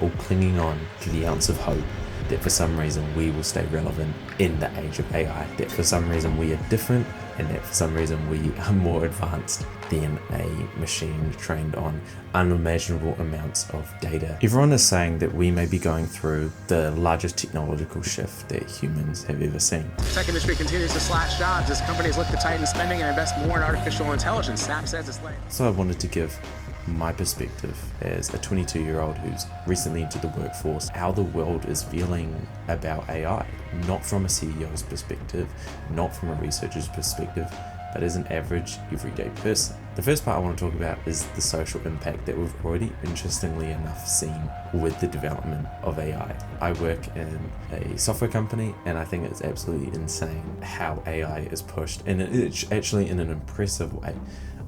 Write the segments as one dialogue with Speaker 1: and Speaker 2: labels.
Speaker 1: all clinging on to the ounce of hope that for some reason we will stay relevant in the age of AI, that for some reason we are different, and that for some reason we are more advanced than a machine trained on unimaginable amounts of data. Everyone is saying that we may be going through the largest technological shift that humans have ever seen.
Speaker 2: The tech industry continues to slash jobs as companies look to tighten spending and invest more in artificial intelligence. Snap says it's late.
Speaker 1: So I wanted to give my perspective as a 22-year-old who's recently entered the workforce, how the world is feeling about AI, not from a CEO's perspective, not from a researcher's perspective, but as an average, everyday person. The first part I want to talk about is the social impact that we've already, interestingly enough, seen with the development of AI. I work in a software company, and I think it's absolutely insane how AI is pushed, and it's actually in an impressive way.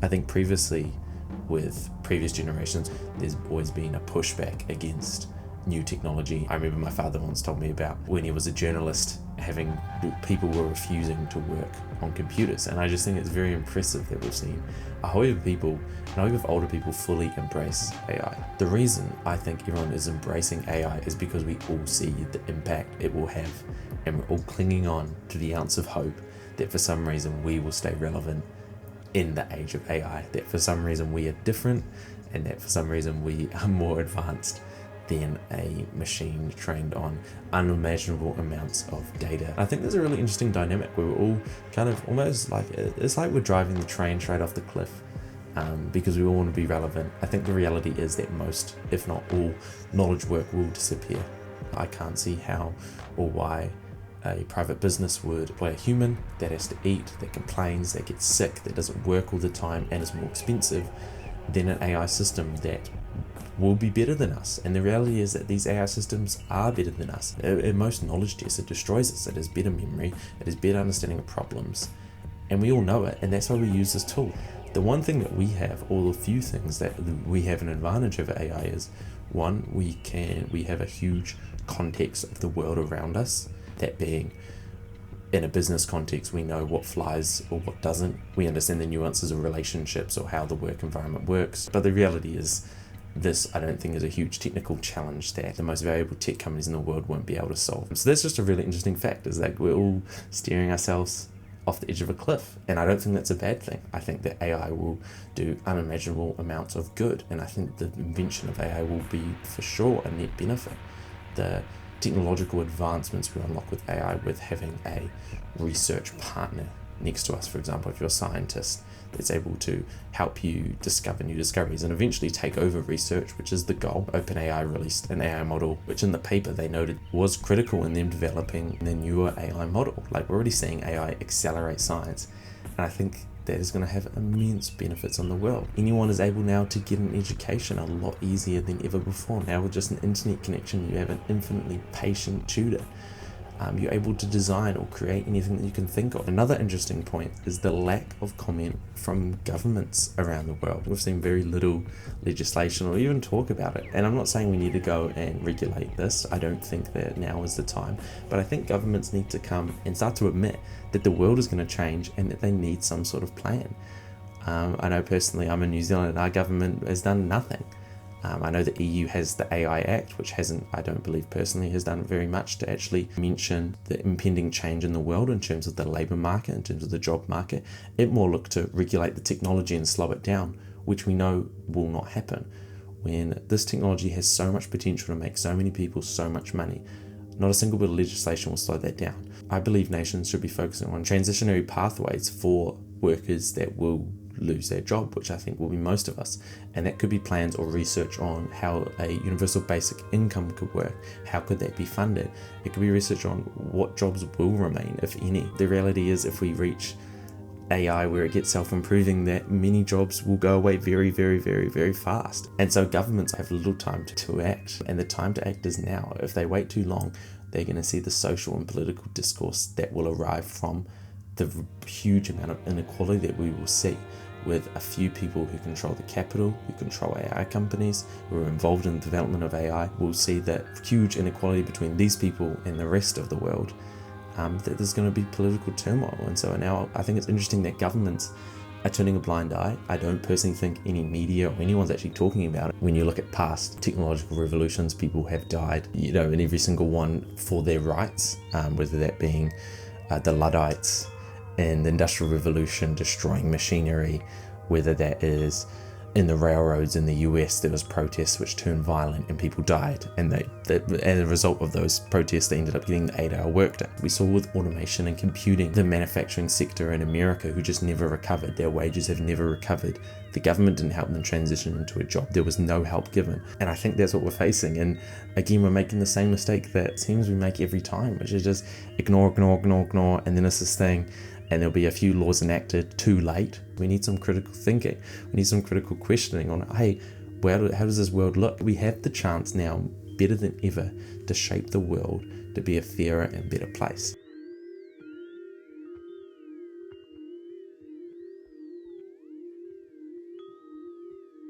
Speaker 1: I think previously, with previous generations, there's always been a pushback against new technology. I remember my father once told me about when he was a journalist, having people were refusing to work on computers, and I just think it's very impressive that we've seen a whole heap of people, and a whole heap of older people, fully embrace AI. The reason I think everyone is embracing AI is because we all see the impact it will have, and we're all clinging on to the ounce of hope that for some reason we will stay relevant in the age of AI, that for some reason we are different, and that for some reason we are more advanced than a machine trained on unimaginable amounts of data. I think there's a really interesting dynamic where we're all kind of almost like, it's like we're driving the train straight off the cliff because we all want to be relevant. I think the reality is that most, if not all, knowledge work will disappear. I can't see how or why a private business would employ a human that has to eat, that complains, that gets sick, that doesn't work all the time and is more expensive than an AI system that will be better than us. And the reality is that these AI systems are better than us. In most knowledge tests, it destroys us. It has better memory, it has better understanding of problems, and we all know it, and that's why we use this tool. The one thing that we have, or the few things that we have an advantage over AI is, one, we have a huge context of the world around us. That being, in a business context, we know what flies or what doesn't. We understand the nuances of relationships or how the work environment works. But the reality is, this I don't think is a huge technical challenge that the most valuable tech companies in the world won't be able to solve. So that's just a really interesting fact, is that we're all steering ourselves off the edge of a cliff, and I don't think that's a bad thing. I think that AI will do unimaginable amounts of good, and I think the invention of AI will be for sure a net benefit. The technological advancements we unlock with AI, with having a research partner next to us, for example, if you're a scientist, that's able to help you discover new discoveries and eventually take over research, which is the goal. OpenAI released an AI model, which in the paper they noted was critical in them developing the newer AI model. Like, we're already seeing AI accelerate science, and I think that is going to have immense benefits on the world. Anyone is able now to get an education a lot easier than ever before. Now with just an internet connection, you have an infinitely patient tutor. You're able to design or create anything that you can think of. Another interesting point is the lack of comment from governments around the world. We've seen very little legislation or even talk about it. And I'm not saying we need to go and regulate this. I don't think that now is the time. But I think governments need to come and start to admit that the world is going to change and that they need some sort of plan. I know personally, I'm in New Zealand, and our government has done nothing. I know the EU has the AI Act, which I don't believe personally, has done very much to actually mention the impending change in the world in terms of the labour market, in terms of the job market. It more looked to regulate the technology and slow it down, which we know will not happen. When this technology has so much potential to make so many people so much money, not a single bit of legislation will slow that down. I believe nations should be focusing on transitionary pathways for workers that will lose their job, which I think will be most of us, and that could be plans or research on how a universal basic income could work. How could that be funded? It could be research on what jobs will remain, if any. The reality is, if we reach AI where it gets self-improving, that many jobs will go away very, very, very, very fast. And so governments have little time to act, and the time to act is now. If they wait too long, they're going to see the social and political discourse that will arrive from the huge amount of inequality that we will see, with a few people who control the capital, who control AI companies, who are involved in the development of AI. We'll see that huge inequality between these people and the rest of the world, that there's going to be political turmoil. And so now I think it's interesting that governments are turning a blind eye. I don't personally think any media or anyone's actually talking about it. When you look at past technological revolutions, people have died, in every single one for their rights, whether that being the Luddites in the Industrial Revolution destroying machinery, whether that is in the railroads in the US, there was protests which turned violent and people died, and as a result of those protests, they ended up getting the 8-hour workday. We saw with automation and computing, the manufacturing sector in America who just never recovered. Their wages have never recovered. The government didn't help them transition into a job. There was no help given. And I think that's what we're facing. And again, we're making the same mistake that it seems we make every time, which is just ignore, and then it's this thing, and there'll be a few laws enacted too late. We need some critical thinking. We need some critical questioning on, hey, how does this world look? We have the chance now, better than ever, to shape the world to be a fairer and better place.